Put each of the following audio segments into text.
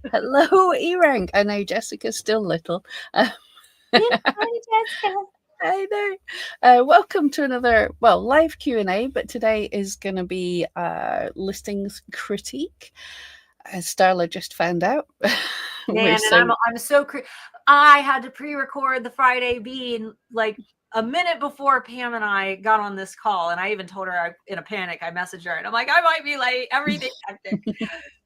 Hello, eRank. I know Jessica's still little. Yeah, hi, Jessica. I know. Welcome to another, live Q&A, but today is going to be listings critique, as Starla just found out. We're Man, and so I had to pre-record the Friday Bean like a minute before Pam and I got on this call, and I even told her in a panic. I messaged her, and I'm like, I might be late. Everything hectic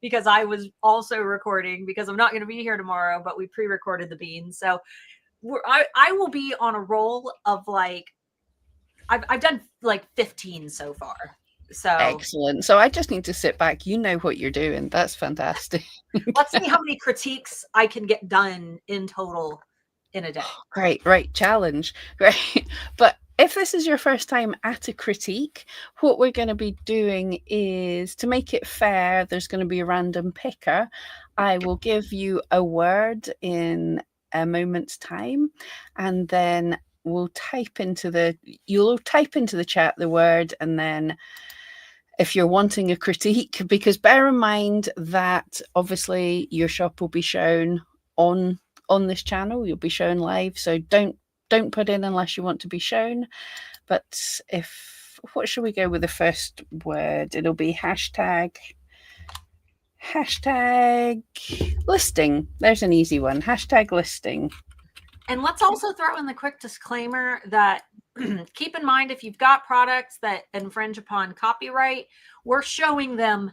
because I was also recording because I'm not going to be here tomorrow, but we pre-recorded the Bean, so I will be on a roll of like I've done like 15 so far. So excellent. So I just need to sit back. You know what you're doing. That's fantastic. let's see how many critiques I can get done in total in a day. Great, right, challenge. Great. But if this is your first time at a critique, what we're going to be doing is, to make it fair, there's going to be a random picker. I will give you a word in a moment's time, and then you'll type into the chat the word, and then if you're wanting a critique, because bear in mind that obviously your shop will be shown on this channel, you'll be shown live, so don't put in unless you want to be shown. But what should we go with the first word? It'll be hashtag listing. There's an easy one. Hashtag listing. And let's also throw in the quick disclaimer that keep in mind, if you've got products that infringe upon copyright, we're showing them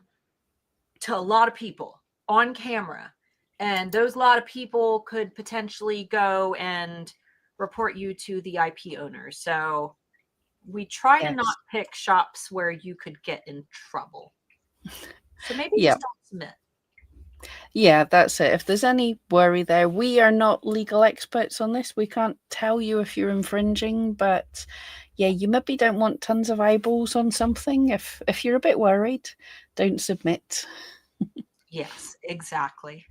to a lot of people on camera, and those lot of people could potentially go and report you to the IP owner. So we try to not pick shops where you could get in trouble. So maybe just don't submit. Yeah, that's it. If there's any worry there, we are not legal experts on this. We can't tell you if you're infringing, but yeah, you maybe don't want tons of eyeballs on something. If you're a bit worried, don't submit. Yes, exactly.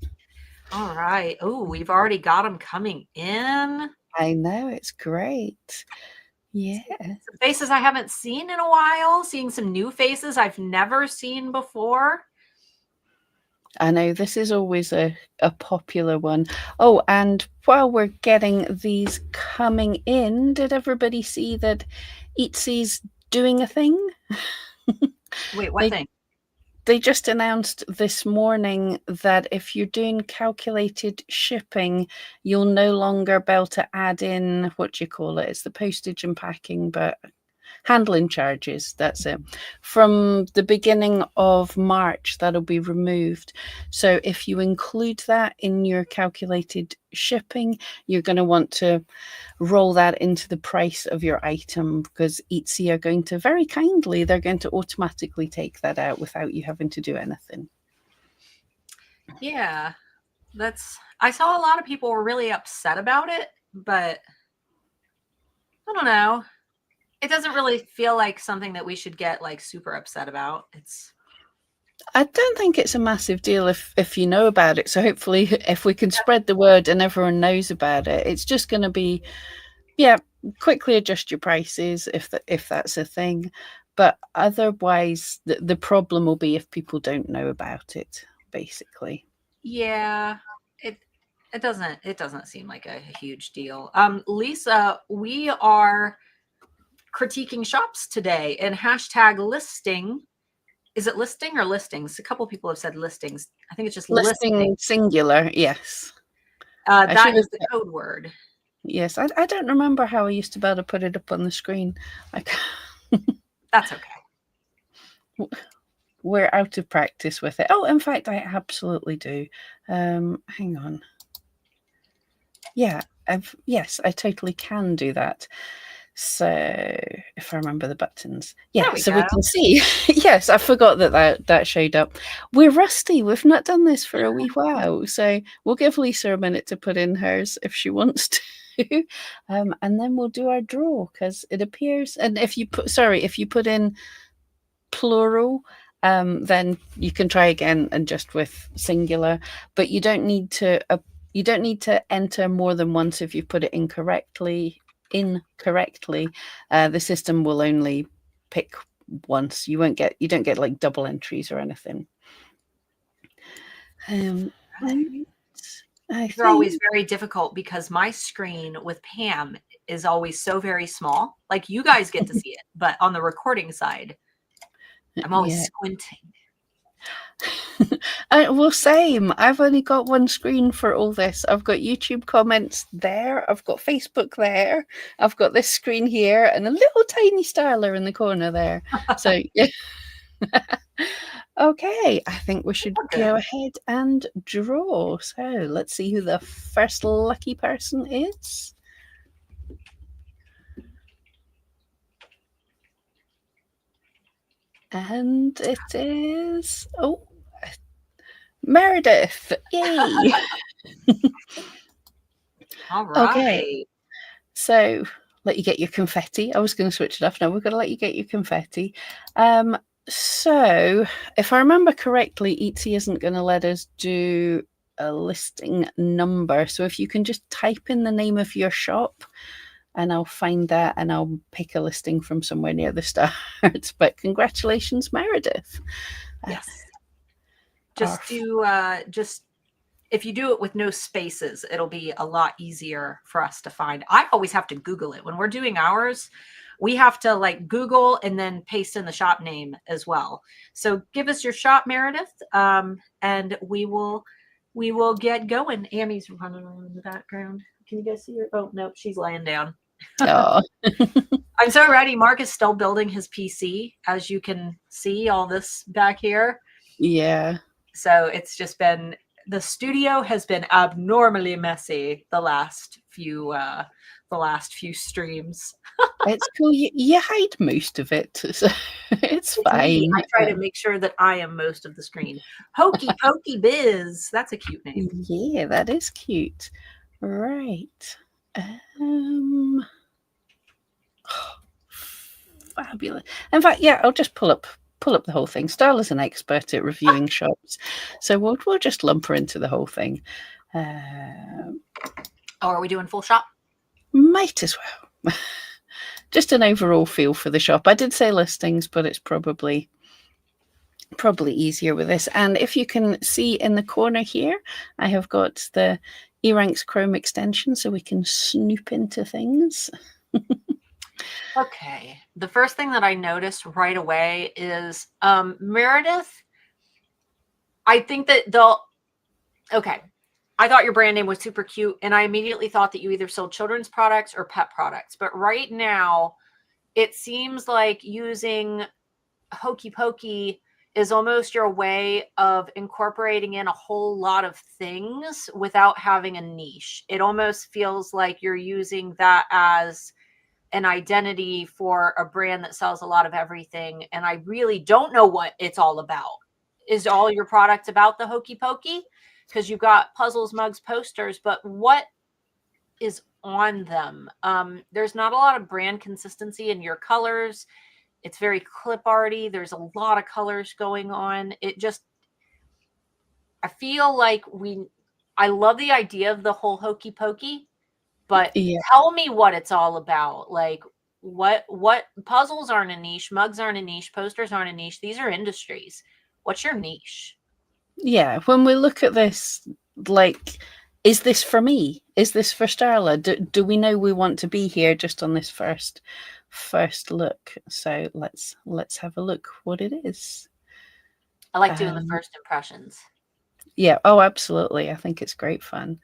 All right. Oh, we've already got them coming in. I know, it's great. Yeah. Some faces I haven't seen in a while, seeing some new faces I've never seen before. I know this is always a popular one. Oh, and while we're getting these coming in, did everybody see that Etsy's doing a thing? Wait, what thing? They just announced this morning that if you're doing calculated shipping, you'll no longer be able to add in, what do you call it? It's the postage and packing, but handling charges, that's it. From the beginning of March, that'll be removed. So if you include that in your calculated shipping, you're going to want to roll that into the price of your item, because Etsy are going to, very kindly, they're going to automatically take that out without you having to do anything. Yeah, I saw a lot of people were really upset about it, but I don't know. It doesn't really feel like something that we should get like super upset about. I don't think it's a massive deal if you know about it. So hopefully, if we can spread the word and everyone knows about it, it's just going to be, quickly adjust your prices if that's a thing. But otherwise, the problem will be if people don't know about it, basically. Yeah, it doesn't seem like a huge deal. Lisa, we are critiquing shops today, and hashtag listing. Is it listing or listings? A couple people have said listings. I think it's just listing. Singular, yes. That is the code word. Yes, I don't remember how I used to be able to put it up on the screen. That's okay. We're out of practice with it. Oh, in fact, I absolutely do. Hang on. Yeah, yes, I totally can do that. So if I remember the buttons, we can see. Yes, I forgot that showed up. We're rusty. We've not done this for a wee while, so we'll give Lisa a minute to put in hers if she wants to, and then we'll do our draw, because it appears. And if you put in plural, then you can try again and just with singular. But you don't need to. You don't need to enter more than once if you put it incorrectly. The system will only pick once. You don't get like double entries or anything. I They're always think, very difficult because my screen with Pam is always so very small. Like you guys get to see it, but on the recording side, I'm always yeah. squinting. Well, same. I've only got one screen for all this. I've got YouTube comments there. I've got Facebook there. I've got this screen here and a little tiny styler in the corner there. So, yeah. Okay, I think we should Okay. go ahead and draw. So let's see who the first lucky person is. And it is, oh, Meredith. Yay. All Okay, right. so let you get your confetti. I was going to switch it off. Now we're going to let you get your confetti. So if I remember correctly, Etsy isn't going to let us do a listing number. So if you can just type in the name of your shop and I'll find that and I'll pick a listing from somewhere near the start. But congratulations, Meredith. Yes. Our Just if you do it with no spaces, it'll be a lot easier for us to find. I always have to Google it when we're doing ours. We have to like Google and then paste in the shop name as well. So give us your shop, Meredith, and we will get going. Amy's running around in the background. Can you guys see her? Oh no, she's laying down. Oh, I'm so ready. Mark is still building his PC, as you can see all this back here. yeah. So it's just been, the studio has been abnormally messy the last few streams. It's cool. You hide most of it, so it's It's me. fine. I try to make sure that I am most of the screen. Hokey Pokey Biz. That's a cute name. Yeah, that is cute. Right. Um, Fabulous. In fact, yeah, I'll just pull up the whole thing. Starla's an expert at reviewing shops, so we'll just lump her into the whole thing. Oh, are we doing full shop? Might as well. Just an overall feel for the shop. I did say listings, but it's probably easier with this. And if you can see in the corner here, I have got the eRank's Chrome extension, so we can snoop into things. Okay. The first thing that I noticed right away is Meredith. I think that okay. I thought your brand name was super cute, and I immediately thought that you either sold children's products or pet products. But right now, it seems like using Hokey Pokey is almost your way of incorporating in a whole lot of things without having a niche. It almost feels like you're using that as an identity for a brand that sells a lot of everything. And I really don't know what it's all about. Is all your products about the Hokey Pokey? Because you've got puzzles, mugs, posters, but what is on them? There's not a lot of brand consistency in your colors. It's very clip arty. There's a lot of colors going on. I feel like I love the idea of the whole Hokey Pokey, but Yeah. tell me what it's all about. Like what puzzles aren't a niche, mugs aren't a niche, posters aren't a niche. These are industries. What's your niche? Yeah, when we look at this, like, is this for me? Is this for Starla? Do we know we want to be here just on this first look? So let's have a look what it is. I like doing the first impressions. Yeah, oh, absolutely. I think it's great fun.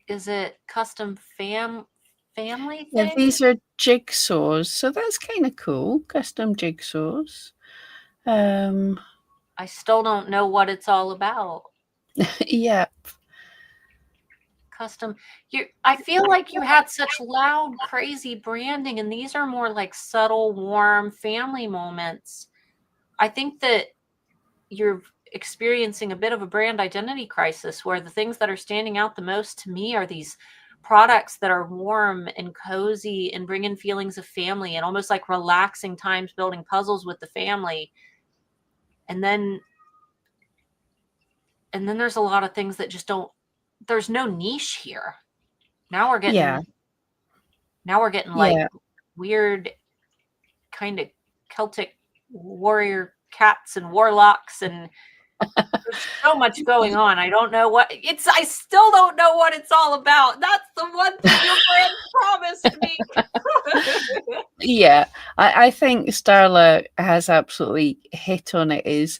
Is it custom family thing? Yeah, these are jigsaws, so that's kind of cool. Custom jigsaws. I still don't know what it's all about. Yeah. Custom. I feel like you had such loud, crazy branding, and these are more like subtle, warm family moments. I think that you're experiencing a bit of a brand identity crisis where the things that are standing out the most to me are these products that are warm and cozy and bring in feelings of family and almost like relaxing times building puzzles with the family. And then there's a lot of things that just don't, there's no niche here. Now we're getting like weird kind of Celtic warrior cats and warlocks, and There's so much going on. I don't know what it's. I still don't know what it's all about. That's the one thing your brand promised me. Yeah, I think Starla has absolutely hit on it. Is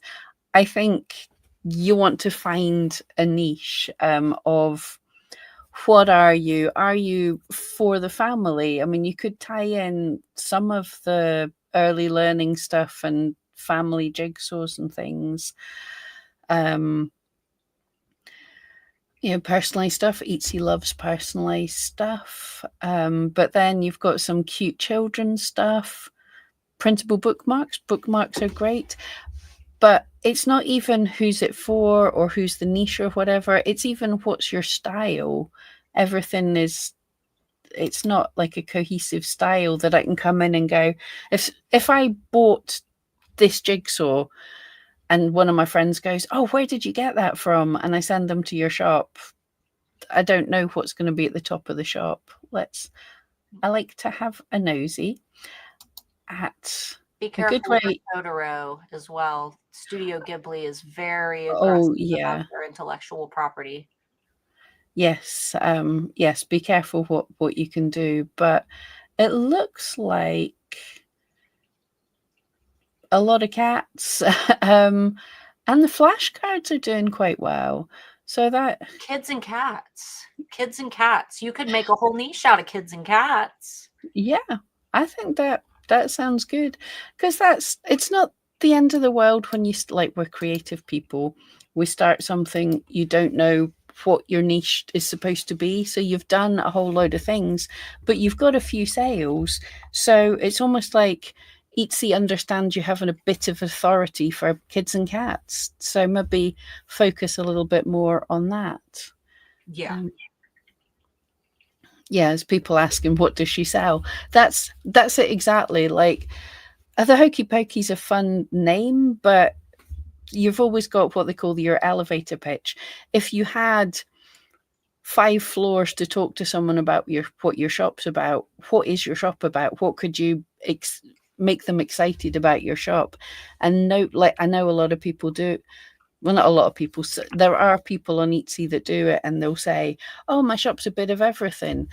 I think you want to find a niche of what are you? Are you for the family? I mean, you could tie in some of the early learning stuff and family jigsaws and things. Personalized stuff. Etsy loves personalized stuff. But then you've got some cute children's stuff. Printable bookmarks. Bookmarks are great. But it's not even who's it for or who's the niche or whatever. It's even what's your style. Everything is, it's not like a cohesive style that I can come in and go, if I bought this jigsaw and one of my friends goes, oh, where did you get that from? And I send them to your shop, I don't know what's going to be at the top of the shop. I like to have a nosy at Be a careful good with way. Totoro as well. Studio Ghibli is very Oh, aggressive yeah. about their intellectual property. Yes. Yes. Be careful what you can do. But it looks like a lot of cats. And the flashcards are doing quite well. So that Kids and cats. Kids and cats. You could make a whole niche out of kids and cats. yeah, I think that sounds good, because it's not the end of the world when you like, we're creative people. We start something, you don't know what your niche is supposed to be, so you've done a whole load of things, but you've got a few sales, so it's almost like Etsy understands you having a bit of authority for kids and cats, so maybe focus a little bit more on that. Yeah. Yeah, as people asking, what does she sell? That's it exactly. Like, the Hokey Pokey's a fun name, but you've always got what they call your elevator pitch. If you had 5 floors to talk to someone about what your shop's about, what is your shop about? What could you make them excited about your shop? And like, I know a lot of people do. Well, not a lot of people. There are people on Etsy that do it, and they'll say, "Oh, my shop's a bit of everything."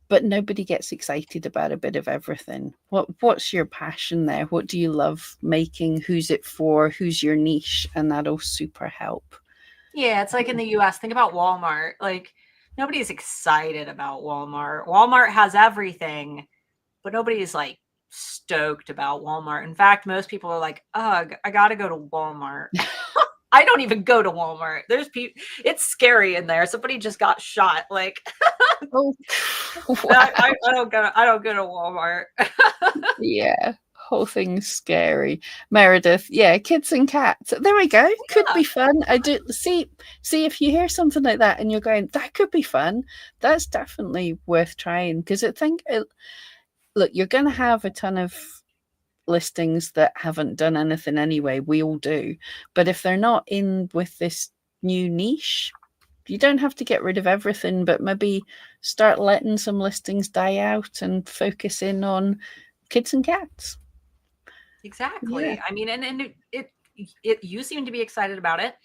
But nobody gets excited about a bit of everything. What's your passion there? What do you love making? Who's it for? Who's your niche? And that'll super help. Yeah, it's like in the US. Think about Walmart. Like, nobody's excited about Walmart. Walmart has everything, but nobody's like stoked about Walmart. In fact, most people are like, ugh, I gotta go to Walmart. I don't even go to Walmart. There's people, it's scary in there. Somebody just got shot. Like, Oh, I don't go to Walmart. yeah. Whole thing's scary. Meredith, yeah, kids and cats. There we go. Could be fun. I do see if you hear something like that and you're going, that could be fun. That's definitely worth trying, because look, you're going to have a ton of listings that haven't done anything anyway. We all do. But if they're not in with this new niche, you don't have to get rid of everything, but maybe start letting some listings die out and focus in on kids and cats. Exactly. Yeah. I mean, and it you seem to be excited about it,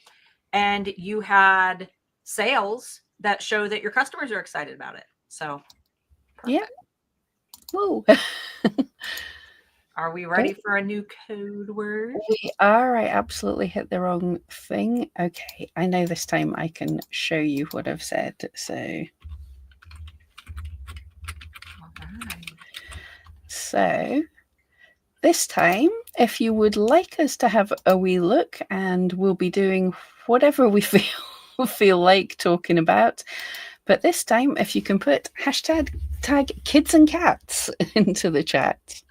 and you had sales that show that your customers are excited about it. So, perfect. Yeah. Whoa. Are we ready for a new code word? We are. I absolutely hit the wrong thing. Okay. I know this time I can show you what I've said. So. Right. So this time, if you would like us to have a wee look, and we'll be doing whatever we feel like talking about. But this time, if you can put tag kids and cats into the chat.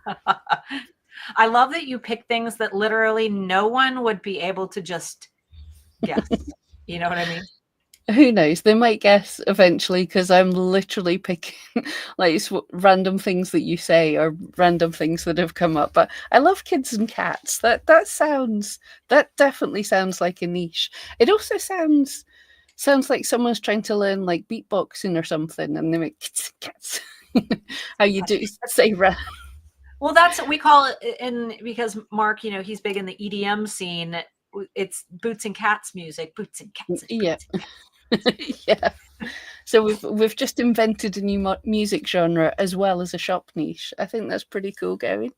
I love that you pick things that literally no one would be able to just guess. You know what I mean? Who knows? They might guess eventually, because I'm literally picking like random things that you say or random things that have come up. But I love kids and cats. That definitely sounds like a niche. It also sounds like someone's trying to learn like beatboxing or something, and they make kids and cats. How you do say well, that's what we call it. And because Mark, he's big in the EDM scene. it's Boots and Cats music. Boots and Cats. Yeah. Boots and Cats. Yeah. So we've just invented a new music genre as well as a shop niche. I think that's pretty cool going.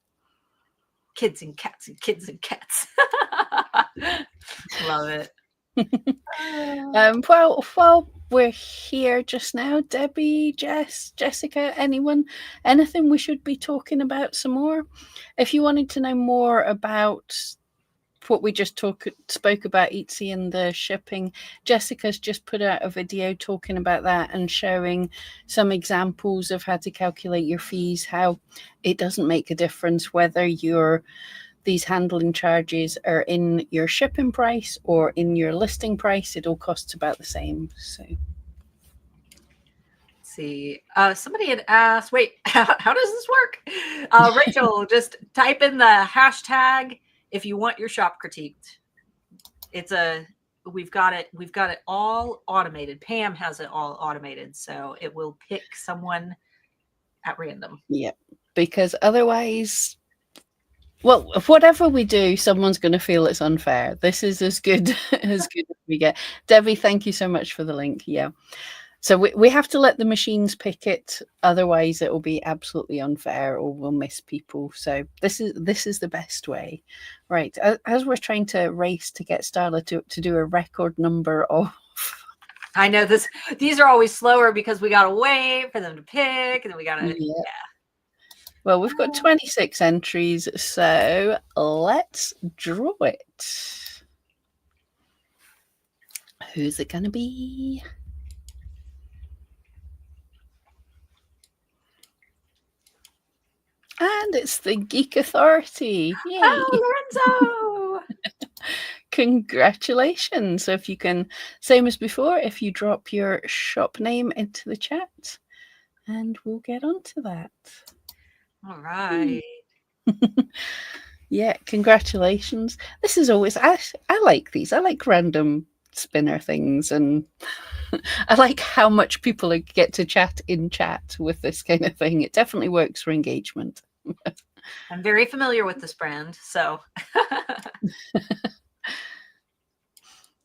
Kids and cats and kids and cats. Love it. While we're here just now, Debbie, Jess, Jessica, anything we should be talking about some more? If you wanted to know more about what we just spoke about, Etsy and the shipping, Jessica's just put out a video talking about that and showing some examples of how to calculate your fees, how it doesn't make a difference whether these handling charges are in your shipping price or in your listing price. It all costs about the same. So see, somebody had asked, wait, how does this work? Rachel, just type in the hashtag if you want your shop critiqued. We've got it all automated. Pam has it all automated, so it will pick someone at random. Yeah, because otherwise, well, whatever we do, someone's going to feel it's unfair. This is as good as we get. Debbie, thank you so much for the link. Yeah. So we have to let the machines pick it. Otherwise, it will be absolutely unfair or we'll miss people. So this is the best way. Right. As we're trying to race to get Starla to do a record number of... I know these are always slower because we got to wait for them to pick and then we got to... Yeah. Well, we've got 26 entries, so let's draw it. Who's it going to be? And it's the Geek Authority. Yay. Oh, Lorenzo! Congratulations. So if you can, same as before, if you drop your shop name into the chat, and we'll get onto that. All right. Yeah, congratulations. This is always, I like these. I like random spinner things, and I like how much people get to chat in chat with this kind of thing. It definitely works for engagement. I'm very familiar with this brand, so.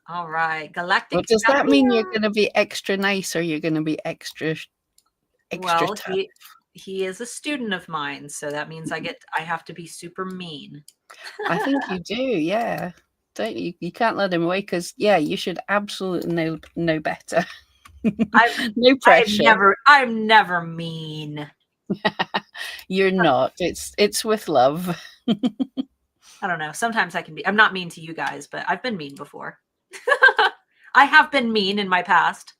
All right, Galactic. Well, does that mean you're going to be extra nice or you're going to be extra well, tough? He is a student of mine, so that means I have to be super mean. I think you do, yeah. Don't you? You can't let him away because, yeah, you should absolutely know better. No pressure. I'm never mean. You're not. It's with love. I don't know. Sometimes I can be. I'm not mean to you guys, but I've been mean before. I have been mean in my past.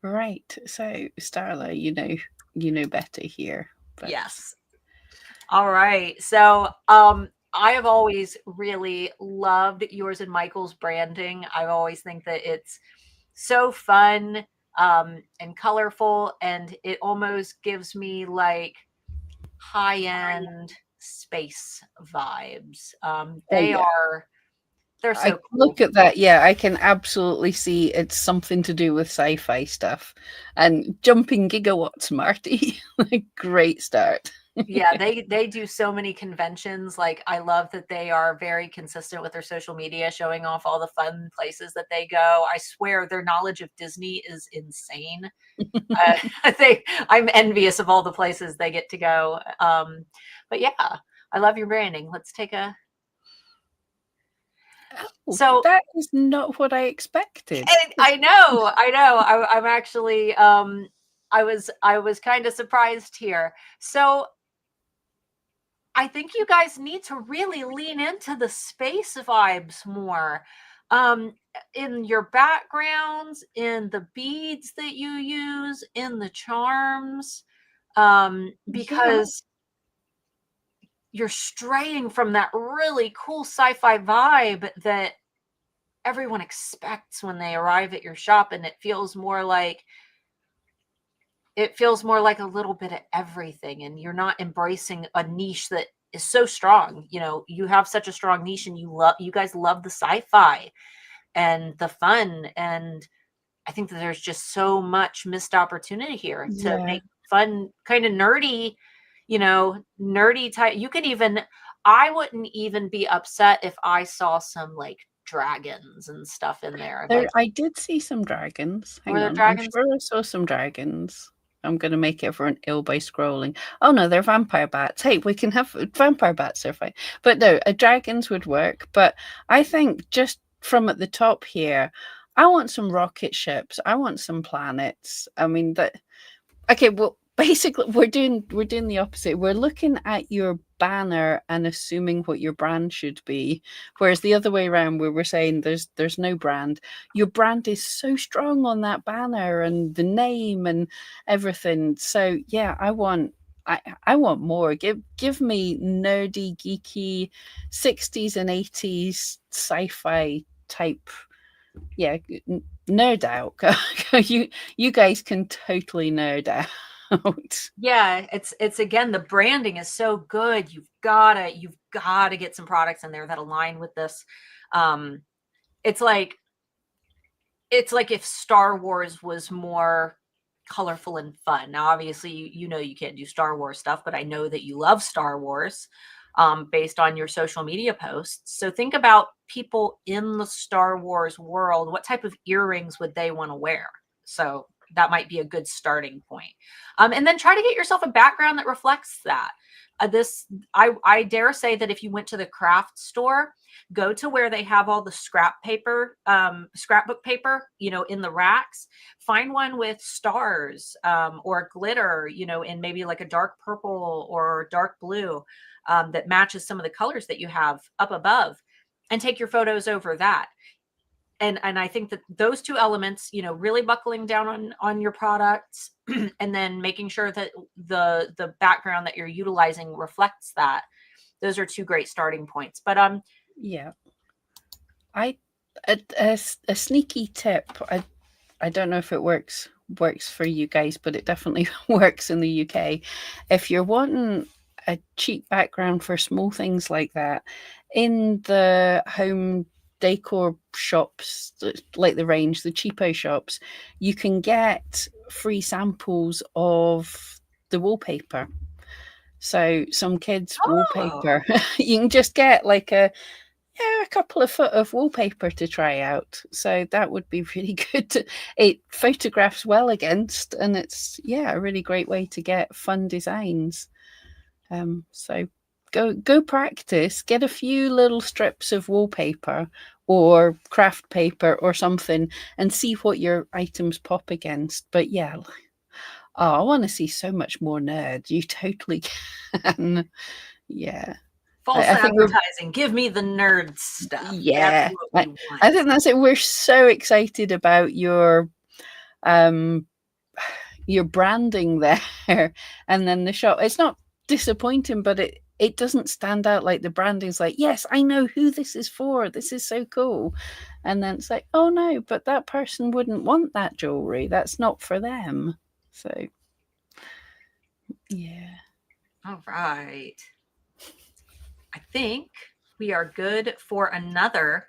Right. So, Starla, you know better here. But... Yes. All right. So, I have always really loved yours and Michael's branding. I always think that it's so fun and colorful, and it almost gives me like high-end space vibes. They're so cool. Look at that. Yeah, I can absolutely see it's something to do with sci-fi stuff. And jumping gigawatts, Marty. Great start. Yeah, they do so many conventions. Like, I love that they are very consistent with their social media, showing off all the fun places that they go. I swear their knowledge of Disney is insane. I'm envious of all the places they get to go. But yeah, I love your branding. Let's take a... So that is not what I expected. I know. I'm actually, I was kind of surprised here. So I think you guys need to really lean into the space vibes more, in your backgrounds, in the beads that you use, in the charms, because you're straying from that really cool sci-fi vibe that everyone expects when they arrive at your shop. And it feels more like a little bit of everything. And you're not embracing a niche that is so strong. You know, you have such a strong niche, and you guys love the sci-fi and the fun. And I think that there's just so much missed opportunity here to make fun, kind of nerdy, nerdy type. You can even, I wouldn't even be upset if I saw some like dragons and stuff in there. Like, I did see some dragons. were Hang there on. I'm dragons? sure I saw some dragons. I'm going to make everyone ill by scrolling. Oh no, they're vampire bats. Hey, we can have vampire bats, are fine. But no, dragons would work. But I think just from at the top here, I want some rocket ships. I want some planets. I mean, that. Okay, well, basically, we're doing the opposite. We're looking at your banner and assuming what your brand should be, whereas the other way around, where we're saying there's no brand. Your brand is so strong on that banner and the name and everything. So yeah, I want more. Give me nerdy, geeky, 60s and 80s sci-fi type. Yeah, nerd out. You guys can totally nerd out. Yeah, it's again, the branding is so good. You've gotta get some products in there that align with this. It's like if Star Wars was more colorful and fun. Now, obviously, you know you can't do Star Wars stuff, but I know that you love Star Wars based on your social media posts. So think about people in the Star Wars world. What type of earrings would they want to wear? So that might be a good starting point. And then try to get yourself a background that reflects that. I dare say that if you went to the craft store, go to where they have all the scrapbook paper, in the racks. Find one with stars or glitter, in maybe like a dark purple or dark blue that matches some of the colors that you have up above, and take your photos over that. And I think that those two elements, really buckling down on your products and then making sure that the background that you're utilizing reflects that. Those are two great starting points. But yeah, a sneaky tip. I don't know if it works for you guys, but it definitely works in the UK. If you're wanting a cheap background for small things like that, in the home decor shops, like the range, the cheapo shops, you can get free samples of the wallpaper. So some kids' wallpaper, you can just get like a couple of foot of wallpaper to try out. So that would be really good. It photographs well against, and it's a really great way to get fun designs. So go practice, get a few little strips of wallpaper or craft paper or something and see what your items pop against. But I want to see so much more nerd. You totally can. Yeah. False I think advertising. Give me the nerd stuff. Yeah, I think that's it. We're so excited about your branding there, and then the shop. It's not disappointing, but it doesn't stand out. Like the branding's like, yes, I know who this is for. This is so cool, and then it's like, oh no, but that person wouldn't want that jewelry. That's not for them. So yeah. All right. I think we are good for another.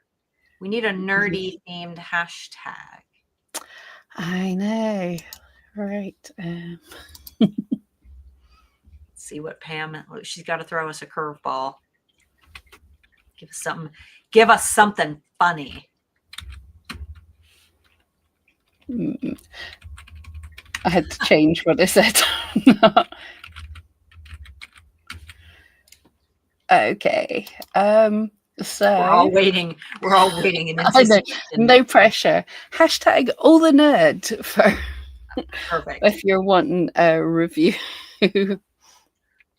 We need a nerdy themed hashtag. I know. Right. Let's see what Pam, she's got to throw us a curveball. Give us something funny. I had to change what I said. Okay. So we're all waiting in anticipation. No pressure. Hashtag all the nerd for perfect. If you're wanting a review.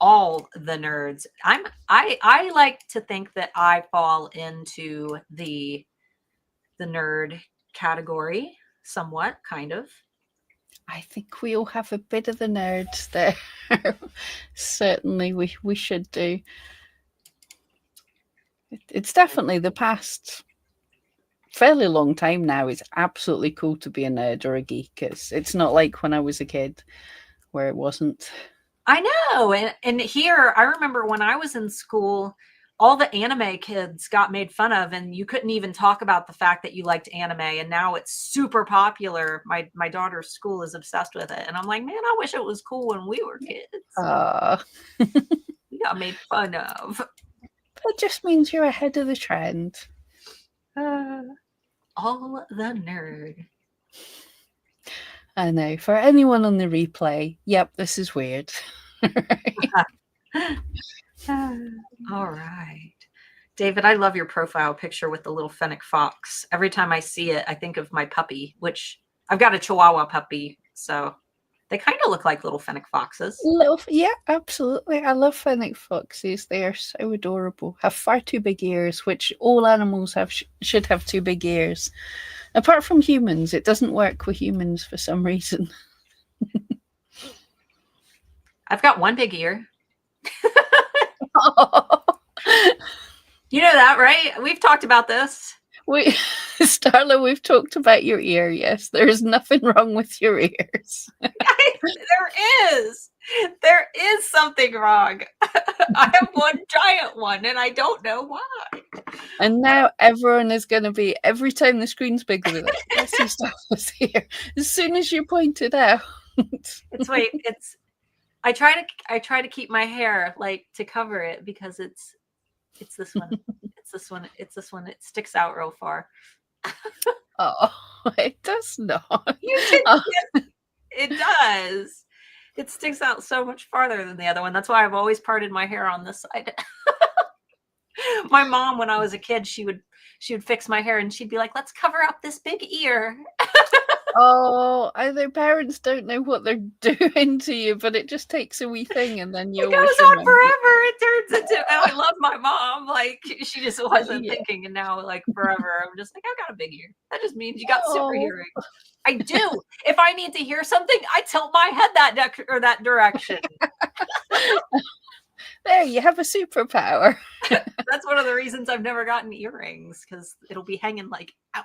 All the nerds. I like to think that I fall into the nerd category somewhat, kind of. I think we all have a bit of the nerds there. Certainly we should do. It's definitely the past fairly long time now. It's absolutely cool to be a nerd or a geek. It's not like when I was a kid where it wasn't. I know. And here, I remember when I was in school, all the anime kids got made fun of, and you couldn't even talk about the fact that you liked anime. And now it's super popular. My daughter's school is obsessed with it. And I'm like, man, I wish it was cool when we were kids. We got made fun of. That just means you're ahead of the trend. All the nerd. I know. For anyone on the replay, yep, this is weird. All right. David, I love your profile picture with the little fennec fox. Every time I see it, I think of my puppy, which I've got a Chihuahua puppy. So they kind of look like little fennec foxes. Yeah, absolutely. I love fennec foxes. They are so adorable. Have far too big ears, which all animals have should have too big ears. Apart from humans, it doesn't work with humans for some reason. I've got one big ear. You know that, right? We've talked about this. Starla, we've talked about your ear. Yes, there is nothing wrong with your ears. There is something wrong. I have one giant one, and I don't know why. And now everyone is going to be, every time the screen's bigger, they're like, let's see Starla's here. As soon as you point it out. I try to keep my hair like to cover it because it's this one. It's this one. It sticks out real far. Oh, it does not. It does. It sticks out so much farther than the other one. That's why I've always parted my hair on this side. My mom, when I was a kid, she would fix my hair and she'd be like, let's cover up this big ear. Oh, either parents don't know what they're doing to you, but it just takes a wee thing and then you it goes on forever. It turns into, and I love my mom. Like, she just wasn't thinking, and now, like, forever, I'm just like, I've got a big ear. That just means you got super hearing. I do. If I need to hear something, I tilt my head that direction. There, you have a superpower. That's one of the reasons I've never gotten earrings, because it'll be hanging like out.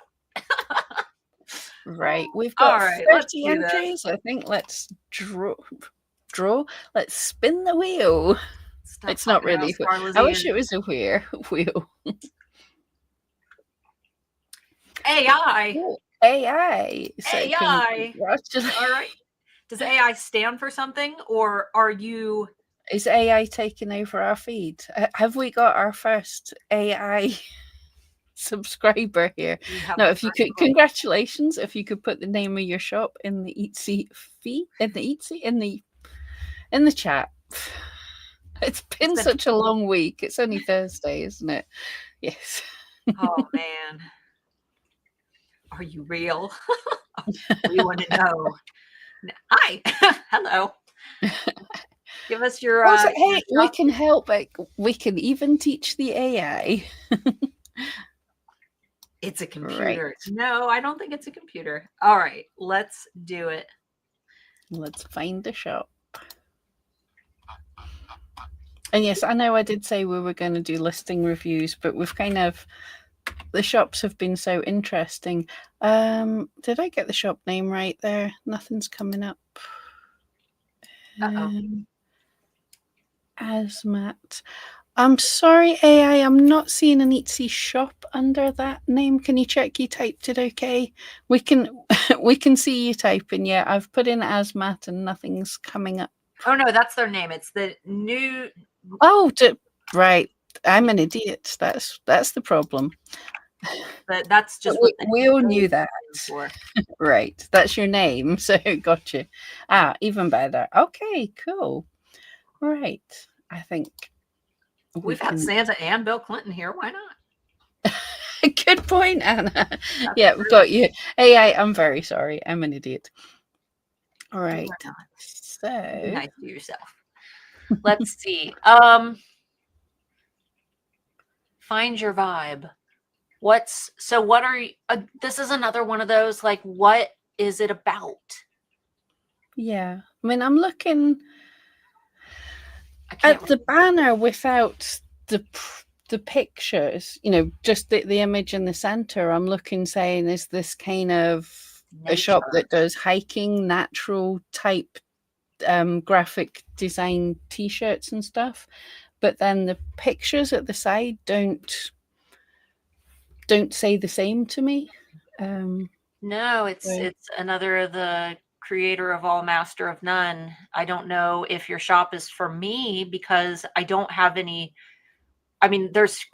Right, we've got 30 entries. I think let's draw. Let's spin the wheel. It's not really. I wish it was a wheel. AI. Ooh, AI. So AI. All right. Does AI stand for something, or are you? Is AI taking over our feed? Have we got our first AI subscriber here? No, if you could, congratulations. If you could put the name of your shop in the Etsy feed, in the chat. It's been such a long week. It's only Thursday, isn't it? Yes. Oh man. Are you real? We want to know. Hi. Hello. Give us your hey, we can help. We can even teach the AI. It's a computer. Right. No, I don't think it's a computer. All right, let's do it. Let's find the shop. And yes, I know I did say we were going to do listing reviews, but we've kind of, the shops have been so interesting. Did I get the shop name right there? Nothing's coming up. Asmat. I'm sorry, AI, I'm not seeing an Etsy shop under that name. Can you check you typed it okay? We can see you typing. Yeah, I've put in Asmat and nothing's coming up. Oh no, that's their name. It's the new. Oh, right. I'm an idiot. That's the problem. But that's just we all knew that. Right. That's your name. So gotcha. Even better. Okay, cool. Right. I think we've had Santa and Bill Clinton here. Why not? Good point, Anna. Yeah, we've got you. AI, I'm very sorry. I'm an idiot. All right. So be nice to yourself. Let's see. Find your vibe. What are you? This is another one of those, like, what is it about? Yeah. I mean, I'm looking at the banner without the pictures, just the image in the center. I'm looking, saying, is this kind of a shop that does hiking, natural type graphic design t-shirts and stuff? But then the pictures at the side don't say the same to me. No, it's another of the creator of all, master of none. I don't know if your shop is for me because I don't have any I mean, there's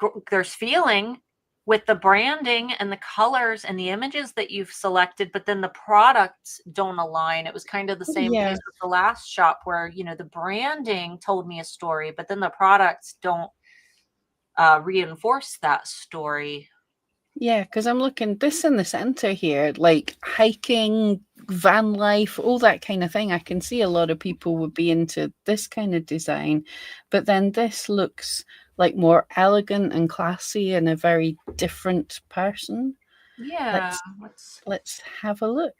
feeling with the branding and the colors and the images that you've selected, but then the products don't align. It was kind of the same Yeah. case with the last shop where, you know, the branding told me a story, but then the products don't reinforce that story. Yeah, because I'm looking this in the center here, like hiking, van life, all that kind of thing. I can see a lot of people would be into this kind of design, but then this looks like more elegant and classy and a very different person. Yeah. Let's have a look.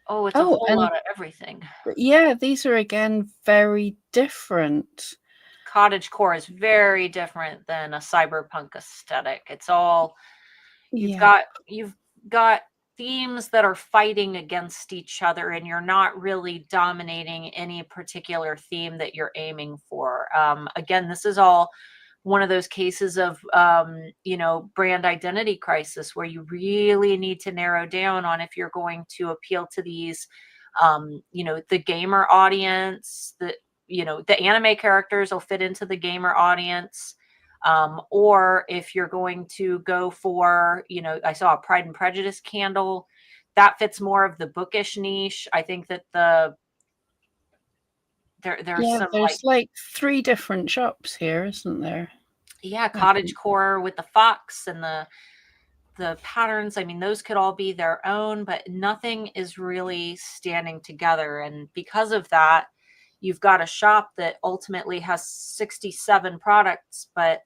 Oh, it's a whole lot of everything. Yeah, these are again very different. Cottagecore is very different than a cyberpunk aesthetic. It's all you've got themes that are fighting against each other, and you're not really dominating any particular theme that you're aiming for. Again, this is all one of those cases of you know, brand identity crisis, where you really need to narrow down on if you're going to appeal to these you know, the gamer audience, the, you know, the anime characters will fit into the gamer audience, or if you're going to go for, you know, I saw a Pride and Prejudice candle that fits more of the bookish niche. I think that there's some there's like 3 different shops here, isn't there? Yeah, cottagecore with the fox and the patterns. I mean, those could all be their own, but nothing is really standing together. And because of that, you've got a shop that ultimately has 67 products, but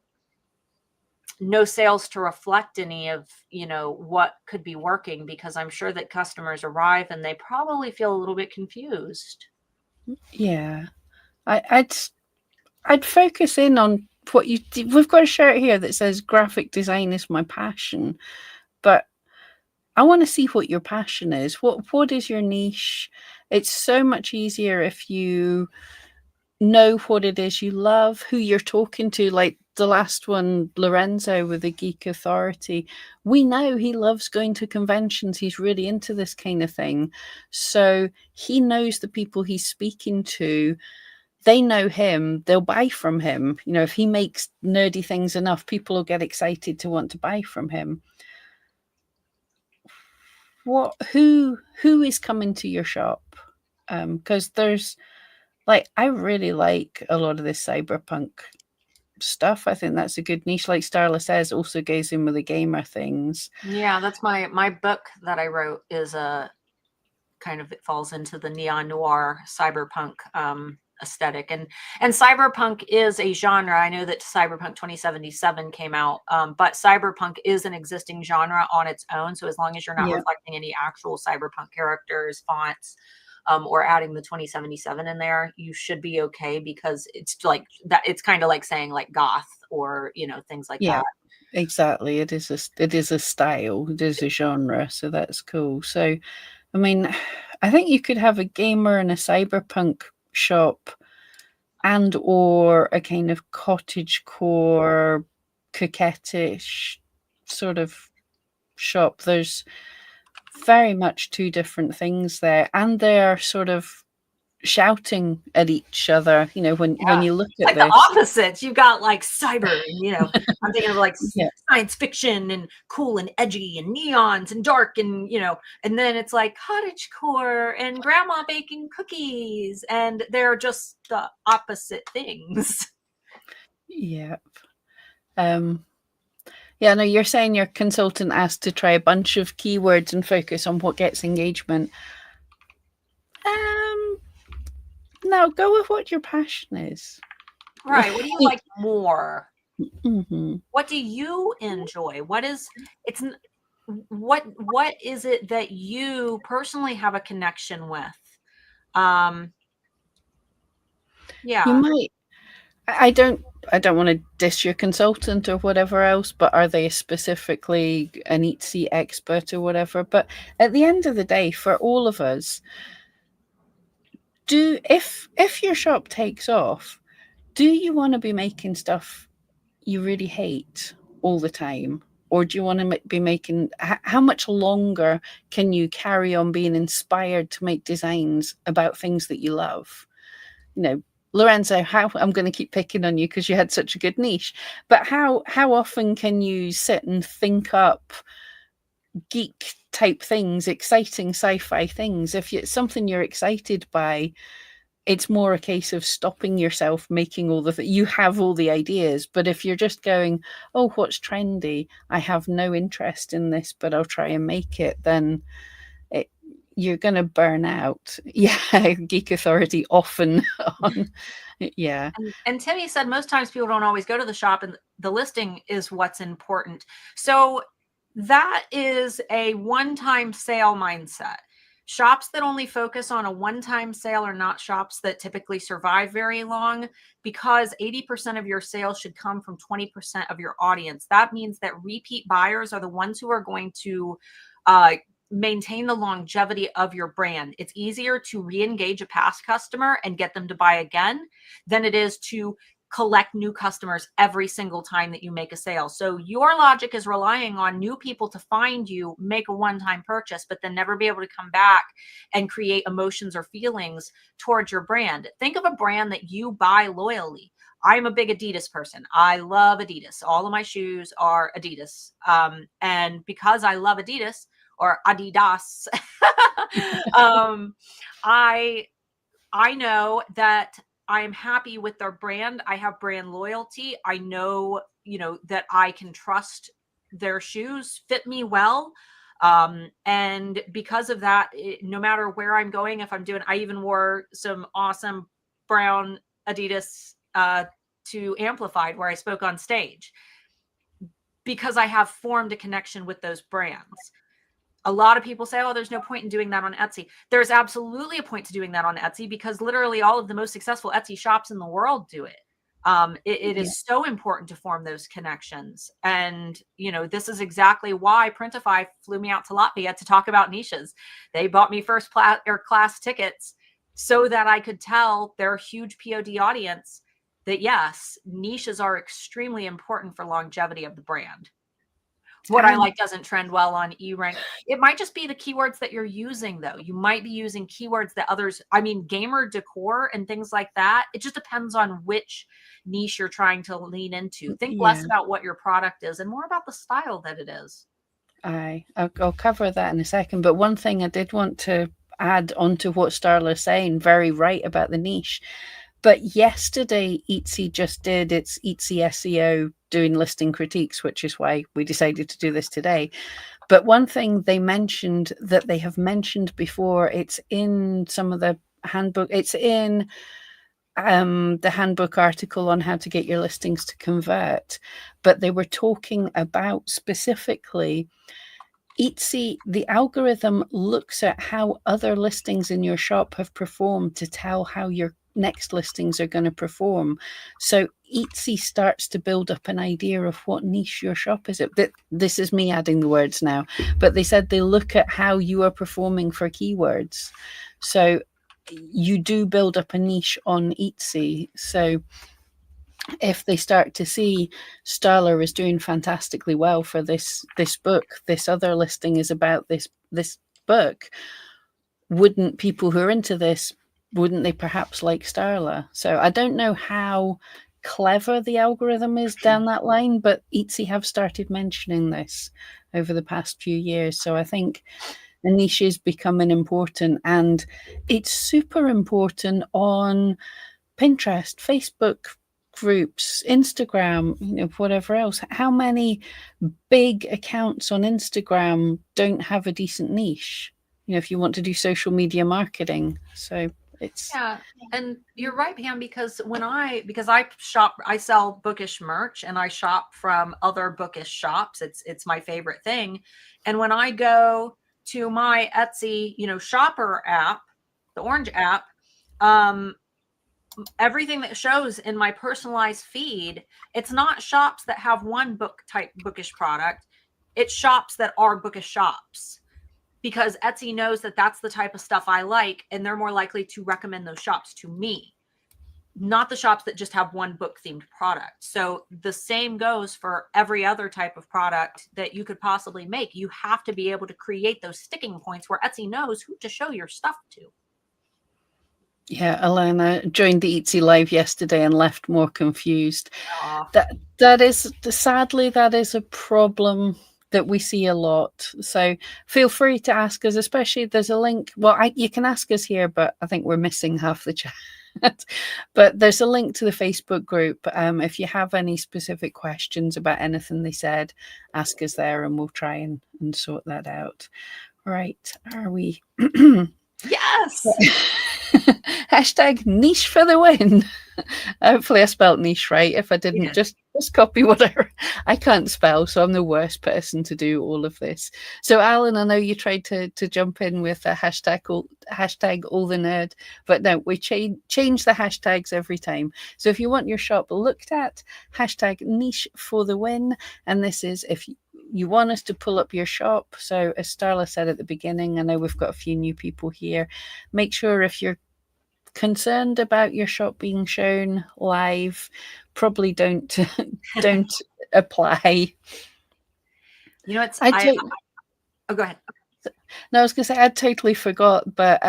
no sales to reflect any of, you know, what could be working, because I'm sure that customers arrive and they probably feel a little bit confused. Yeah. I'd focus in on what you we've got a shirt here that says graphic design is my passion, but I want to see what your passion is. What is your niche? It's so much easier if you know what it is you love, who you're talking to. Like the last one, Lorenzo with the Geek Authority, we know he loves going to conventions. He's really into this kind of thing. So he knows the people he's speaking to. They know him, they'll buy from him. You know, if he makes nerdy things enough, people will get excited to want to buy from him. Who is coming to your shop? Because there's like, I really like a lot of this cyberpunk stuff. I think that's a good niche. Like Starla says, also goes in with the gamer things. Yeah, that's my book that I wrote is a kind of, it falls into the neon noir cyberpunk aesthetic, and cyberpunk is a genre. I know that Cyberpunk 2077 came out, but cyberpunk is an existing genre on its own. So as long as you're not reflecting any actual cyberpunk characters, fonts, or adding the 2077 in there, you should be okay, because it's like that. It's kind of like saying like goth or, you know, things like that. Exactly. It is a style. It is a genre. So that's cool. So, I mean, I think you could have a gamer and a cyberpunk shop, and or a kind of cottagecore, coquettish sort of shop. There's very much 2 different things there, and they're sort of shouting at each other. You know, when you look at like this, the opposites, you've got like cyber, you know, I'm thinking of like science fiction and cool and edgy and neons and dark, and, you know, and then it's like cottagecore and grandma baking cookies, and they're just the opposite things. Yeah, no, you're saying your consultant asked to try a bunch of keywords and focus on what gets engagement. No, go with what your passion is. Right. What do you like more? Mm-hmm. What do you enjoy? What is it that you personally have a connection with? You might. I don't want to diss your consultant or whatever else, but are they specifically an Etsy expert or whatever? But at the end of the day, for all of us, if your shop takes off, do you want to be making stuff you really hate all the time? Or do you want to be making, how much longer can you carry on being inspired to make designs about things that you love? You know, Lorenzo, how I'm going to keep picking on you because you had such a good niche, but how often can you sit and think up geek type things, exciting sci-fi things? If it's something you're excited by, it's more a case of stopping yourself making all the you have all the ideas. But if you're just going, oh, what's trendy, I have no interest in this, but I'll try and make it, then you're going to burn out. Yeah, Geek Authority often on. Yeah. And Timmy said most times people don't always go to the shop, and the listing is what's important. So that is a one-time sale mindset. Shops that only focus on a one-time sale are not shops that typically survive very long, because 80% of your sales should come from 20% of your audience. That means that repeat buyers are the ones who are going to maintain the longevity of your brand. It's easier to re-engage a past customer and get them to buy again than it is to collect new customers every single time that you make a sale. So your logic is relying on new people to find you, make a one-time purchase, but then never be able to come back and create emotions or feelings towards your brand. Think of a brand that you buy loyally. I'm a big Adidas person. I love Adidas. All of my shoes are Adidas. And because I love Adidas, or Adidas, I know that I am happy with their brand. I have brand loyalty. I know, that I can trust their shoes fit me well. And because of that, no matter where I'm going, if I'm doing, I even wore some awesome brown Adidas to Amplified, where I spoke on stage, because I have formed a connection with those brands. A lot of people say, oh, there's no point in doing that on Etsy. There's absolutely a point to doing that on Etsy, because literally all of the most successful Etsy shops in the world do it. It is so important to form those connections. And, this is exactly why Printify flew me out to Latvia to talk about niches. They bought me first class tickets so that I could tell their huge POD audience that, yes, niches are extremely important for longevity of the brand. What I like doesn't trend well on eRank. It might just be the keywords that you're using, though. You might be using keywords that others, gamer decor and things like that. It just depends on which niche you're trying to lean into. Think less about what your product is and more about the style that it is. I'll cover that in a second. But one thing I did want to add onto what Starla's saying, very right about the niche. But yesterday, Etsy just did its Etsy SEO doing listing critiques, which is why we decided to do this today. But one thing they mentioned that they have mentioned before, it's in some of the handbook, it's in the handbook article on how to get your listings to convert. But they were talking about specifically Etsy, the algorithm looks at how other listings in your shop have performed to tell how your next listings are going to perform. So Etsy starts to build up an idea of what niche your shop is. This is me adding the words now, but they said they look at how you are performing for keywords. So you do build up a niche on Etsy. So if they start to see Starla is doing fantastically well for this book, this other listing is about this book, wouldn't people who are into this, wouldn't they perhaps like Starla? So I don't know how clever the algorithm is down that line, but Etsy have started mentioning this over the past few years. So I think the niche is becoming important, and it's super important on Pinterest, Facebook groups, Instagram, whatever else. How many big accounts on Instagram don't have a decent niche? If you want to do social media marketing. So it's and you're right, Pam, because I shop, I sell bookish merch and I shop from other bookish shops. It's my favorite thing. And when I go to my Etsy, shopper app, the orange app, everything that shows in my personalized feed, it's not shops that have one bookish product. It's shops that are bookish shops, because Etsy knows that that's the type of stuff I like, and they're more likely to recommend those shops to me, not the shops that just have one book themed product. So the same goes for every other type of product that you could possibly make. You have to be able to create those sticking points where Etsy knows who to show your stuff to. Yeah, Alana joined the Etsy live yesterday and left more confused. Aw. That is, sadly, that is a problem that we see a lot. So feel free to ask us, especially there's a link. Well, you can ask us here, but I think we're missing half the chat. But there's a link to the Facebook group. If you have any specific questions about anything they said, ask us there and we'll try and sort that out. Right, are we? Yes. Hashtag niche for the win. Hopefully I spelt niche right. If I didn't, just copy whatever. I can't spell, so I'm the worst person to do all of this. So Alan, I know you tried to jump in with a hashtag all the nerd, but no, we change the hashtags every time. So if you want your shop looked at, hashtag niche for the win. And this is if you want us to pull up your shop. So as Starla said at the beginning, I know we've got a few new people here. Make sure if you're concerned about your shop being shown live, probably don't apply. You know, oh, go ahead. No, I was going to say I totally forgot, but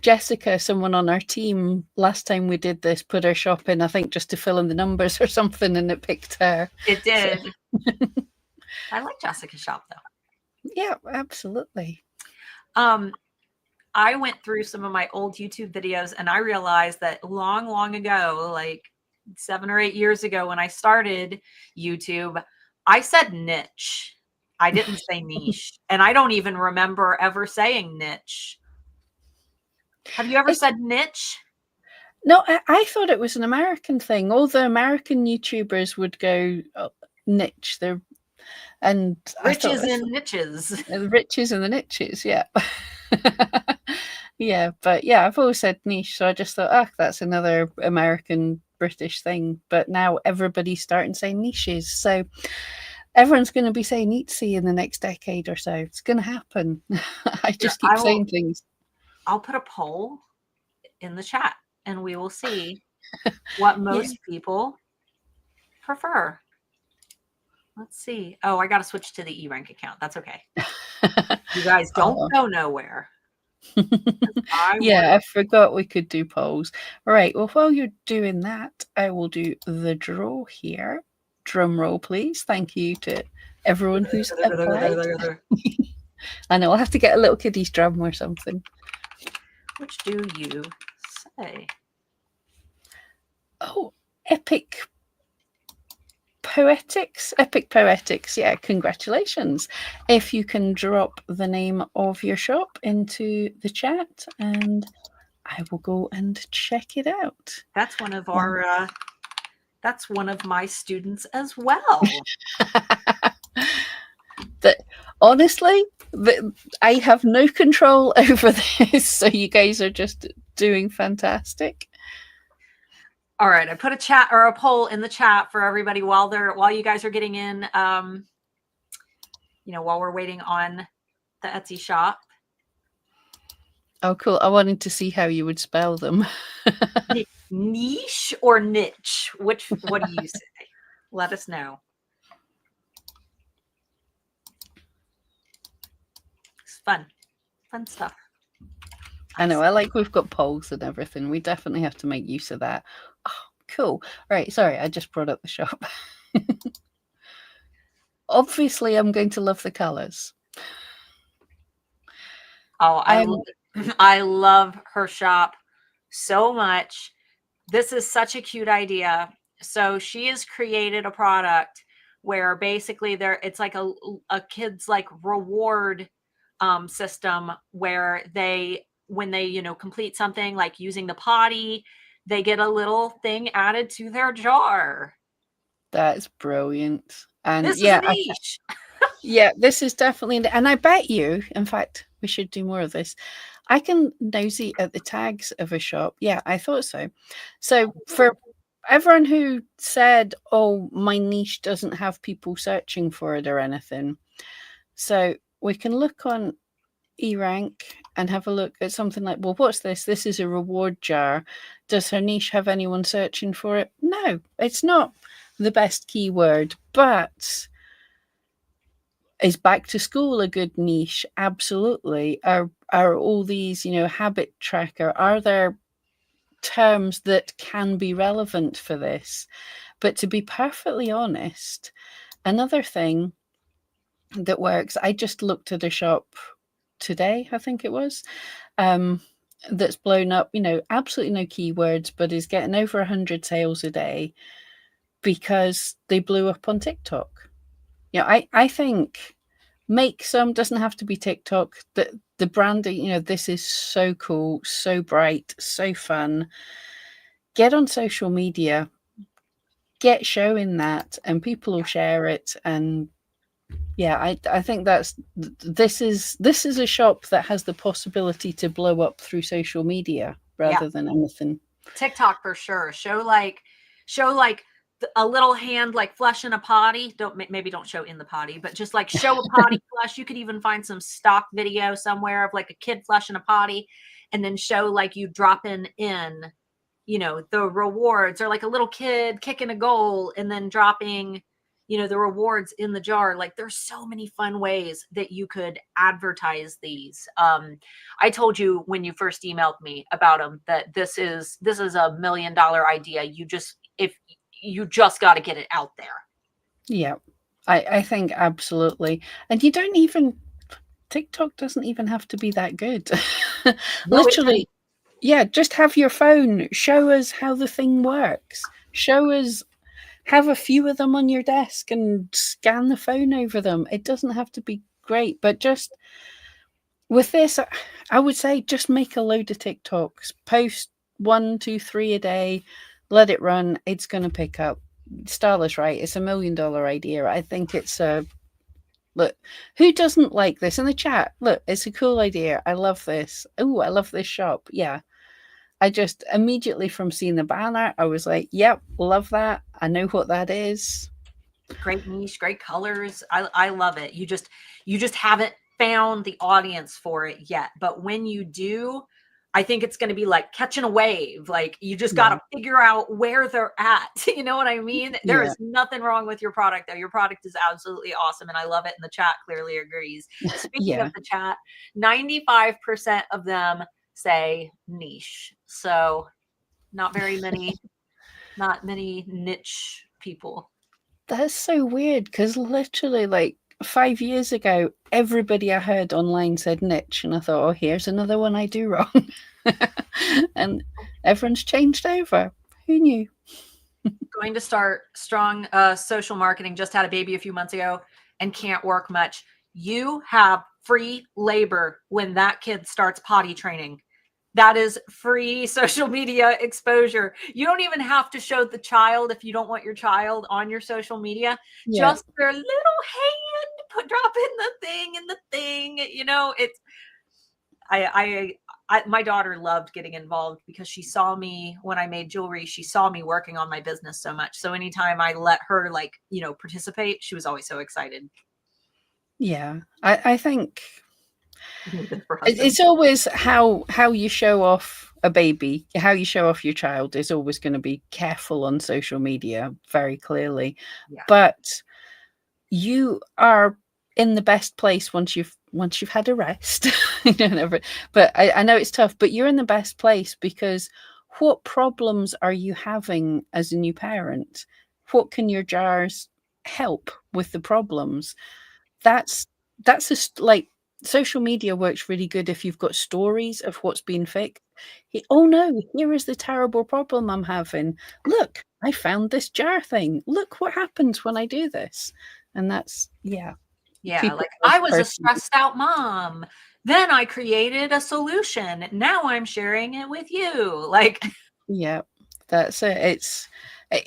Jessica, someone on our team, last time we did this, put her shop in, I think, just to fill in the numbers or something, and it picked her. It did. So. I like Jessica's shop, though. Yeah, absolutely. I went through some of my old YouTube videos and I realized that long ago, like 7 or 8 years ago when I started YouTube, I said niche. I didn't say niche. And I don't even remember ever saying niche. Have you ever said niche? No, I thought it was an American thing. All the American YouTubers would go niche. And riches in niches. The riches and the niches, yeah. Yeah, but yeah, I've always said niche, so I just thought, that's another American British thing. But now everybody's starting saying niches, so everyone's going to be saying Etsy in the next decade or so. It's going to happen. I just keep saying things. I'll put a poll in the chat, and we will see what most people prefer. Let's see. Oh, I got to switch to the eRank account. That's okay. You guys don't go nowhere. I forgot we could do polls. All right. Well, while you're doing that, I will do the draw here. Drum roll, please. Thank you to everyone who's applied. I know. I'll have to get a little kiddie's drum or something. Which do you say? Oh, Epic Poetics. Yeah, congratulations. If you can drop the name of your shop into the chat and I will go and check it out. That's one of our that's one of my students as well. Honestly, I have no control over this, so you guys are just doing fantastic. All right, I put a chat or a poll in the chat for everybody while you guys are getting in, while we're waiting on the Etsy shop. Oh, cool. I wanted to see how you would spell them. Niche or niche? What do you say? Let us know. It's fun stuff. I know. I like we've got polls and everything. We definitely have to make use of that. Oh, cool. Right. Sorry, I just brought up the shop. Obviously, I'm going to love the colors. Oh, I love her shop so much. This is such a cute idea. So she has created a product where basically it's like a kid's like reward system where when they complete something like using the potty, they get a little thing added to their jar. That's brilliant. And this is a niche. This is definitely, and I bet you, in fact, we should do more of this. I can nosy at the tags of a shop. Yeah, I thought so. So for everyone who said, oh, my niche doesn't have people searching for it or anything. So we can look on eRank and have a look at something like, well, what's this? This is a reward jar. Does her niche have anyone searching for it? No, it's not the best keyword, but is back to school a good niche? Absolutely. Are all these, habit tracker, are there terms that can be relevant for this. But to be perfectly honest, another thing that works, I just looked at a shop today, I think it was, that's blown up, absolutely no keywords, but is getting over 100 sales a day because they blew up on TikTok. I think make some, doesn't have to be TikTok. The branding, this is so cool, so bright, so fun. Get on social media, get showing that, and people will share it. And yeah, I think this is a shop that has the possibility to blow up through social media rather than anything. TikTok for sure. Show like a little hand like flushing a potty. Maybe don't show in the potty, but just like show a potty flush. You could even find some stock video somewhere of like a kid flushing a potty, and then show like you dropping in, the rewards, or like a little kid kicking a goal and then dropping, the rewards in the jar. Like there's so many fun ways that you could advertise these. I told you when you first emailed me about them that this is a $1 million idea. You just got to get it out there. Yeah, I think absolutely. And TikTok doesn't even have to be that good. Literally, yeah, just have your phone. Show us how the thing works. Have a few of them on your desk and scan the phone over them. It doesn't have to be great, but just with this, I would say just make a load of TikToks, post 1, 2, 3 a day, let it run. It's going to pick up. Starla's right. It's $1 million idea. I think it's look, who doesn't like this in the chat? Look, it's a cool idea. I love this. Oh, I love this shop. Yeah. I just immediately from seeing the banner, I was like, yep, love that. I know what that is. Great niche, great colors. I love it. You just haven't found the audience for it yet. But when you do, I think it's going to be like catching a wave. Like you just got to figure out where they're at. You know what I mean? There is nothing wrong with your product, though. Your product is absolutely awesome. And I love it. And the chat clearly agrees. Speaking of the chat, 95% of them say niche. So not many niche people. That's so weird because literally like 5 years ago, everybody I heard online said niche, and I thought, oh, here's another one I do wrong. And everyone's changed over. Who knew? Going to start strong social marketing, just had a baby a few months ago and can't work much. You have free labor when that kid starts potty training. That is free social media exposure. You don't even have to show the child if you don't want your child on your social media. Just their little hand, drop in the thing. My daughter loved getting involved because she saw me when I made jewelry. She saw me working on my business so much. So anytime I let her participate, she was always so excited. Yeah, I think it's always how you show off a baby, how you show off your child is always going to be careful on social media, very clearly. Yeah. But you are in the best place once you've had a rest. But I know it's tough, but you're in the best place because what problems are you having as a new parent? What can your jars help with the problems? That's like social media works really good if you've got stories of what's been fixed. Oh no, here is the terrible problem I'm having. Look, I found this jar thing. Look what happens when I do this. And that's, yeah. Like I was a stressed out mom. Then I created a solution. Now I'm sharing it with you. Like, yeah, that's it.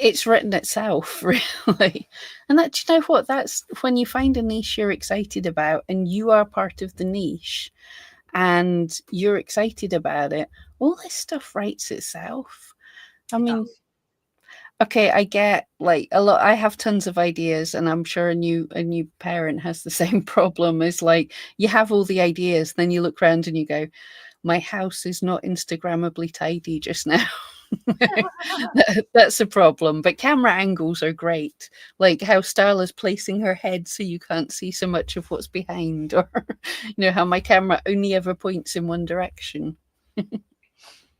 It's written itself, really. And that, you know what? That's when you find a niche you're excited about and you are part of the niche and you're excited about it, all this stuff writes itself. I mean, okay, I get like a lot. I have tons of ideas, and I'm sure a new parent has the same problem. Is like you have all the ideas, then you look around and you go, "My house is not Instagrammably tidy just now." That's a problem. But camera angles are great, like how Starla's placing her head so you can't see so much of what's behind, or how my camera only ever points in one direction.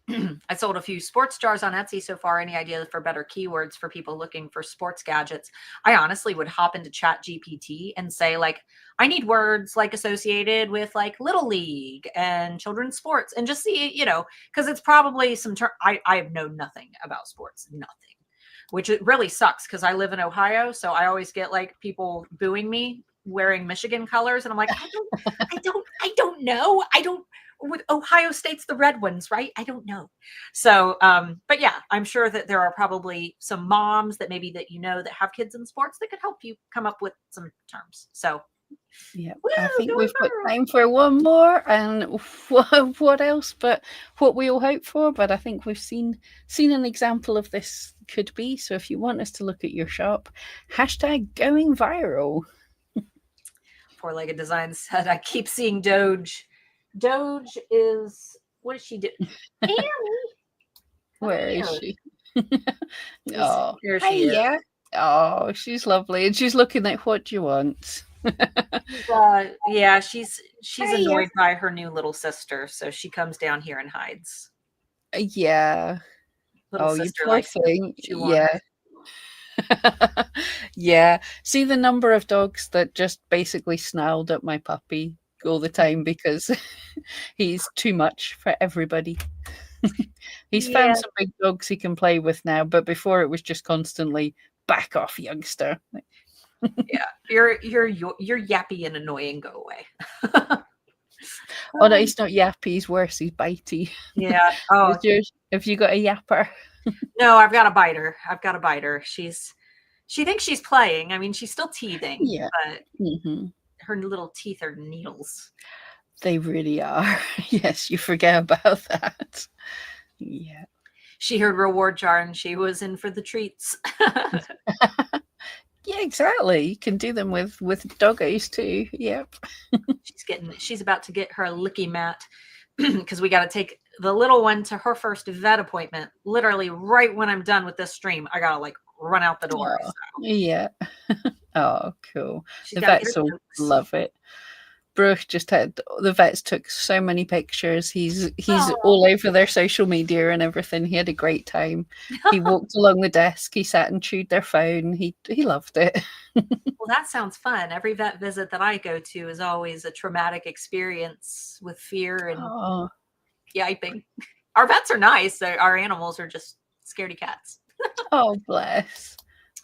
I sold a few sports jars on Etsy so far. Any idea for better keywords for people looking for sports gadgets? I honestly would hop into Chat GPT and say, like, I need words like associated with like Little League and children's sports, and just see, you know, because it's probably some I know nothing about sports, nothing, which it really sucks because I live in Ohio. So I always get like people booing me wearing Michigan colors. And I'm like, I don't know. With Ohio State's the red ones, right? I don't know. So, but yeah, I'm sure that there are probably some moms that maybe that, you know, that have kids in sports that could help you come up with some terms. So yeah, woo, I think going we've got viral. time for one more, and what else but what we all hope for. But I think we've seen an example of this could be. So if you want us to look at your shop, hashtag going viral. Four-legged design said, I keep seeing Doge. Doge is, what does she do? Annie, come Where is here. she? Oh, here hi, she is. yeah. Oh, she's lovely, and she's looking like, what do you want? Yeah, she's Hiya. annoyed by her new little sister, so she comes down here and hides. Yeah. Little You sister poor likes to thing. chew on Yeah. Yeah. See the number of dogs that just basically snarled at my puppy all the time because he's too much for everybody. He's Yeah, found some big dogs he can play with now, but before it was just constantly back off, youngster. yeah. You're yappy and annoying. Go away. Oh no, he's not yappy, he's worse, he's bitey. Yeah. Oh Have you got a yapper? no, I've got a biter. She thinks she's playing. I mean, she's still teething, Yeah. but Hmm. her little teeth are needles. They really are. Yes, you forget about that. Yeah. She heard reward jar and she was in for the treats. Yeah, exactly. You can do them with doggies too. Yep. She's about to get her licky mat because we got to take the little one to her first vet appointment. Literally right when I'm done with this stream, I gotta like run out the door. Oh, So yeah. Oh, cool. she's The got to get vets her will jokes. love it. Brooke just had the vets took so many pictures. He's all over their social media and everything. He had a great time. He walked along the desk. He sat and chewed their phone. He loved it. Well, that sounds fun. Every vet visit that I go to is always a traumatic experience with fear and Oh, yiping. Our vets are nice. Our animals are just scaredy cats. oh, bless.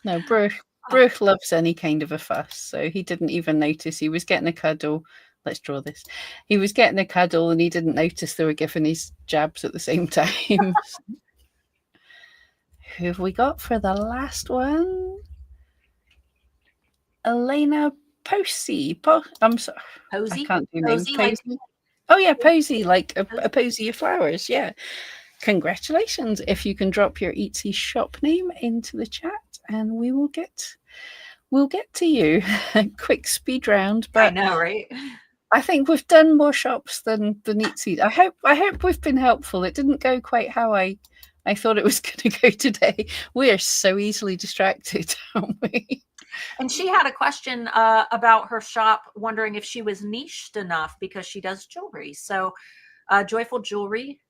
No, Brooke loves any kind of a fuss, so he didn't even notice he was getting a cuddle. Let's draw this. He was getting a cuddle and he didn't notice they were giving his jabs at the same time. Who have we got for the last one? Elena Posey. I'm sorry. Posey? I can't do names. Posey, Posey. like Oh yeah, Posey, like a posy of flowers. Yeah. Congratulations. If you can drop your Etsy shop name into the chat and we'll get to you. Quick speed round, I but know, right? I think we've done more shops than Etsy. I hope we've been helpful. It didn't go quite how I thought it was going to go today. We are so easily distracted, aren't we? And she had a question about her shop, wondering if she was niched enough because she does jewelry. So, Joyful Jewelry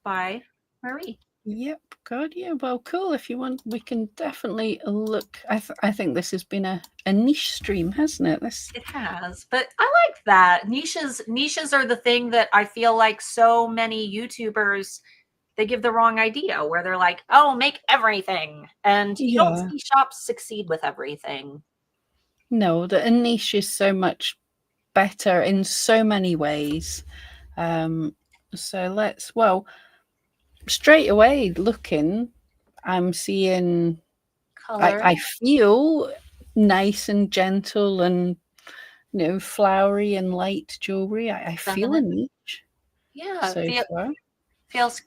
by Marie. Yep. God, yeah. Well, cool. If you want, we can definitely look. I think this has been a niche stream, hasn't it? It has, but I like that. Niches are the thing that I feel like so many YouTubers, they give the wrong idea where they're like, oh, make everything. And you don't see shops succeed with everything. No, a niche is so much better in so many ways. So straight away looking, I'm seeing Color. I feel nice and gentle and flowery and light jewelry. I feel a niche. Yeah, So far. Feels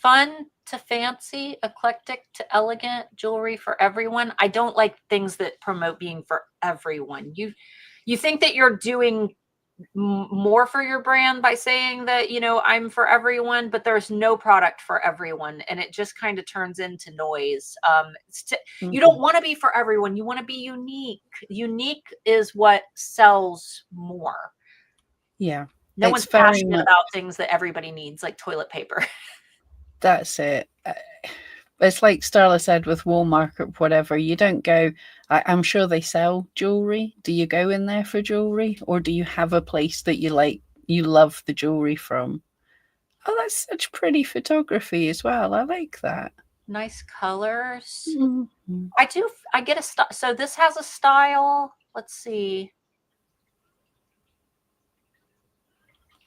fun to fancy, eclectic to elegant jewelry for everyone. I don't like things that promote being for everyone. You think that you're doing more for your brand by saying that, I'm for everyone, but there's no product for everyone. And it just kind of turns into noise. You don't want to be for everyone. You want to be unique. Unique is what sells more. Yeah. No one's passionate about things that everybody needs, like toilet paper. That's it. It's like Starla said with Walmart or whatever. You don't go. I'm sure they sell jewelry. Do you go in there for jewelry, or do you have a place that you like? You love the jewelry from? Oh, that's such pretty photography as well. I like that. Nice colors. Mm-hmm. I get a style. So this has a style. Let's see.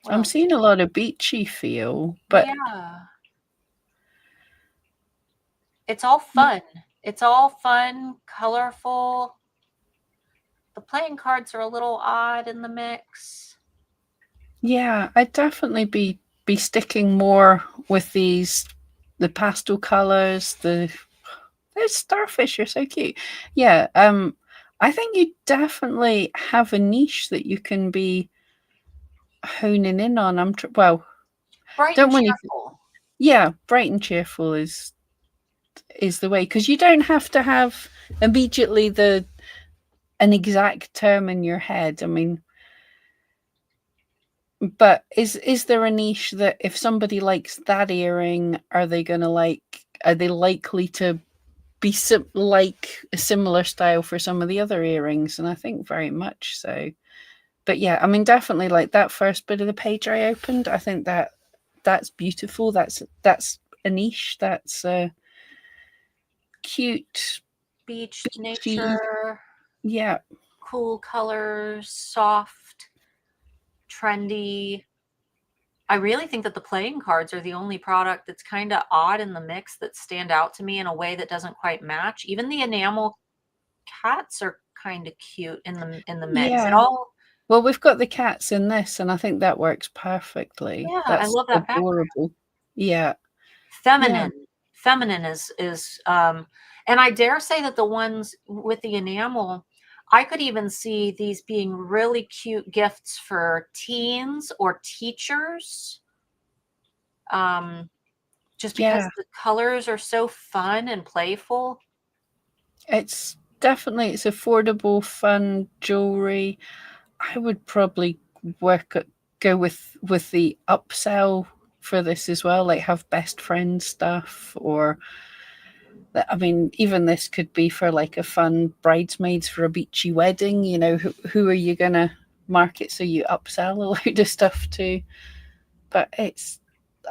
I'm seeing a lot of beachy feel, but yeah. It's all fun. It's all fun, colorful. The playing cards are a little odd in the mix. Yeah, I'd definitely be sticking more with the pastel colors. Those starfish are so cute. Yeah, I think you definitely have a niche that you can be honing in on. Bright don't and want cheerful. Yeah, bright and cheerful is the way, because you don't have to have immediately an exact term in your head. I mean, but is there a niche that if somebody likes that earring, are they likely to be like a similar style for some of the other earrings? And I think very much so. But yeah, I mean, definitely like that first bit of the page I opened, I think that's beautiful. That's a niche. That's cute. Beach, Beachy. nature. Yeah. Cool colors, soft, trendy. I really think that the playing cards are the only product that's kind of odd in the mix that stand out to me in a way that doesn't quite match. Even the enamel cats are kind of cute in the mix. Yeah. It all. Well, we've got the cats in this, and I think that works perfectly. Yeah, I That's love that adorable. background. Yeah. Feminine. Yeah. Feminine is and I dare say that the ones with the enamel, I could even see these being really cute gifts for teens or teachers. Just because the colors are so fun and playful. It's affordable, fun jewelry. I would probably go with the upsell for this as well, like have best friend stuff, or I mean, even this could be for like a fun bridesmaids for a beachy wedding. You know, who are you gonna market so you upsell a load of stuff to? But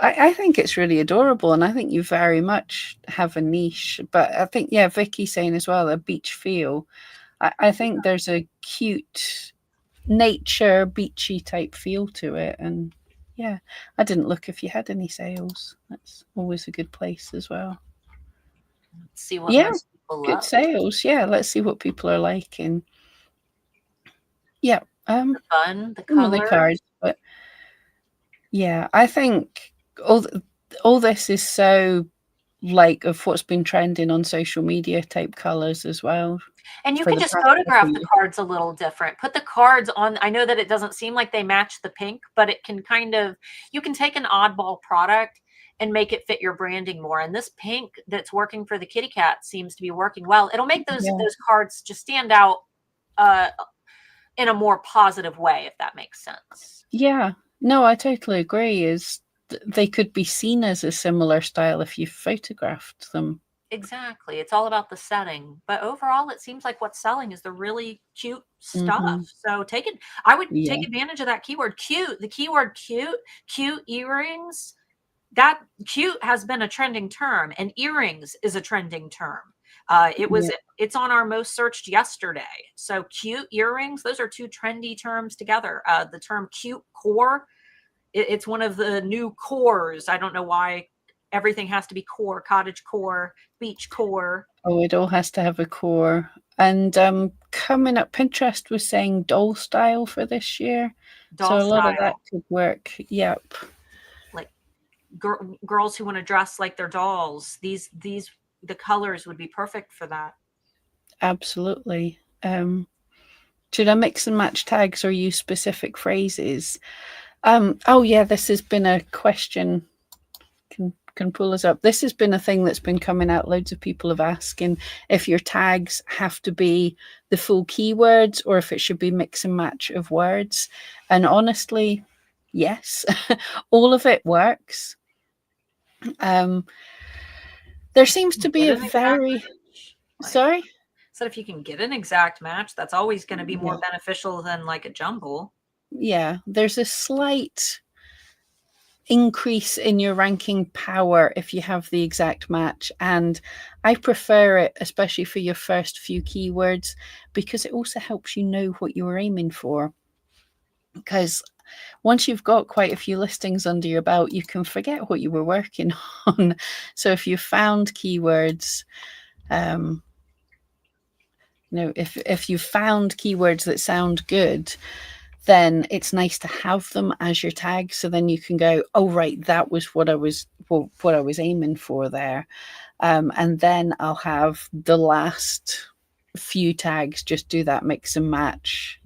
I think it's really adorable, and I think you very much have a niche. But I think, yeah, Vicky's saying as well, a beach feel. I think there's a cute nature beachy type feel to it, and yeah, I didn't look if you had any sales. That's always a good place as well. Let's see what most people good love. Sales. Yeah, let's see what people are liking. Yeah, the fun, the some of colors. the cards, but yeah, I think all this is so like of what's been trending on social media type colors as well. And you can just photograph the cards a little different. Put the cards on. I know that it doesn't seem like they match the pink, but it can kind of, you can take an oddball product and make it fit your branding more. And this pink that's working for the kitty cat seems to be working well. It'll make those cards just stand out in a more positive way, if that makes sense. Yeah, no, I totally agree. They could be seen as a similar style if you photographed them. Exactly. It's all about the setting. But overall, it seems like what's selling is the really cute stuff. So I would take advantage of that keyword cute. The keyword cute earrings. That cute has been a trending term, and earrings is a trending term. It's on our most searched yesterday. So cute earrings, those are two trendy terms together. The term cute core, it's one of the new cores. I don't know why everything has to be core, cottage core, beach core. Oh, it all has to have a core. And coming up, Pinterest was saying doll style for this year. So a lot of that could work. Yep. Like girls who want to dress like their dolls. The colors would be perfect for that. Absolutely. Should I mix and match tags or use specific phrases? Oh yeah, this has been a question. Can pull us up. This has been a thing that's been coming out. Loads of people have asking if your tags have to be the full keywords or if it should be mix and match of words. And honestly, yes, all of it works. There seems to be Get a an exact very match. Like, sorry. so if you can get an exact match, that's always going to be more Yeah. beneficial than like a jumble. Yeah, there's a slight increase in your ranking power if you have the exact match, and I prefer it, especially for your first few keywords, because it also helps you know what you were aiming for. Because once you've got quite a few listings under your belt, you can forget what you were working on. So if you found keywords, if you found keywords that sound good, then it's nice to have them as your tags. So then you can go, oh, right, that was what I was aiming for there. And then I'll have the last few tags just do that mix and match,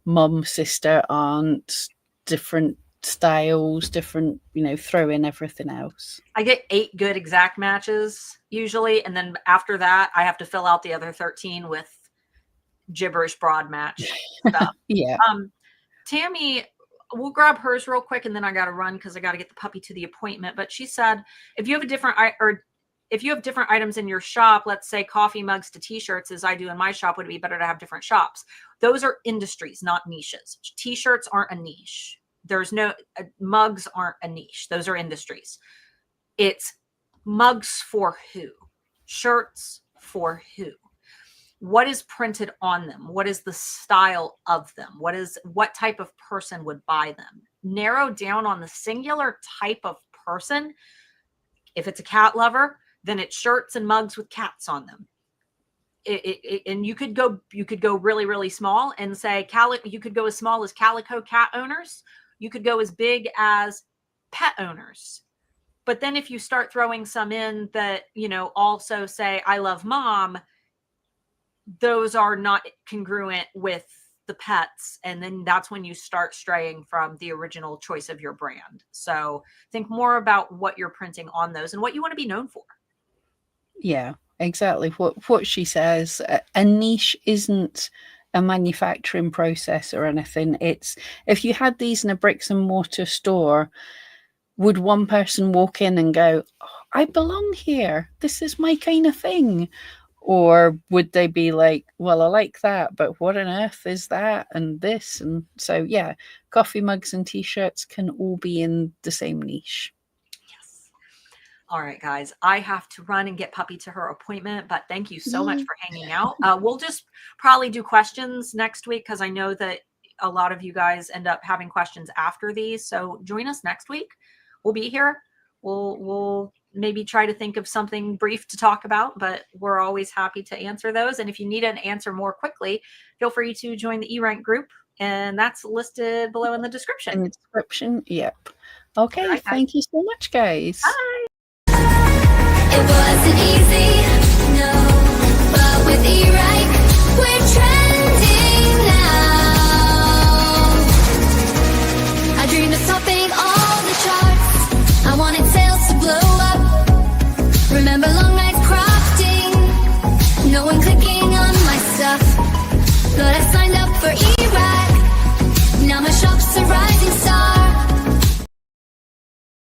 mum, sister, aunt, different styles, different, throw in everything else. I get 8 good exact matches usually, and then after that I have to fill out the other 13 with gibberish broad match stuff. Yeah. Tammy, we'll grab hers real quick, and then I got to run because I got to get the puppy to the appointment. But she said, if you have different items in your shop, let's say coffee mugs to t-shirts, as I do in my shop, would it be better to have different shops? Those are industries, not niches. T-shirts aren't a niche. There's no mugs aren't a niche. Those are industries. It's mugs for who? Shirts for who? What is printed on them? What is the style of them? What type of person would buy them? Narrow down on the singular type of person. If it's a cat lover, then it's shirts and mugs with cats on them. And you could go really, really small and say you could go as small as calico cat owners. You could go as big as pet owners. But then if you start throwing some in that, also say, I love mom, those are not congruent with the pets. And then that's when you start straying from the original choice of your brand. So think more about what you're printing on those and what you want to be known for. Yeah, exactly. What she says, a niche isn't a manufacturing process or anything. It's, if you had these in a bricks and mortar store, would one person walk in and go, oh, I belong here, this is my kind of thing? Or would they be like, well, I like that, but what on earth is that and this? And so, yeah, coffee mugs and t-shirts can all be in the same niche. Yes. All right, guys, I have to run and get puppy to her appointment, but thank you so much for hanging out. We'll just probably do questions next week because I know that a lot of you guys end up having questions after these. So join us next week. We'll be here. We'll maybe try to think of something brief to talk about, but we're always happy to answer those. And if you need an answer more quickly, feel free to join the eRank group, and that's listed below in the description. In the description, yep. Okay, right, thank you so much, guys. Bye. It wasn't easy, no, but with eRank, we're trending now. I dreamed of topping all the charts. I wanted sales to blow up. Remember long nights crafting, no one clicking on my stuff. But I signed up for eRank. Now my shop's a rising star.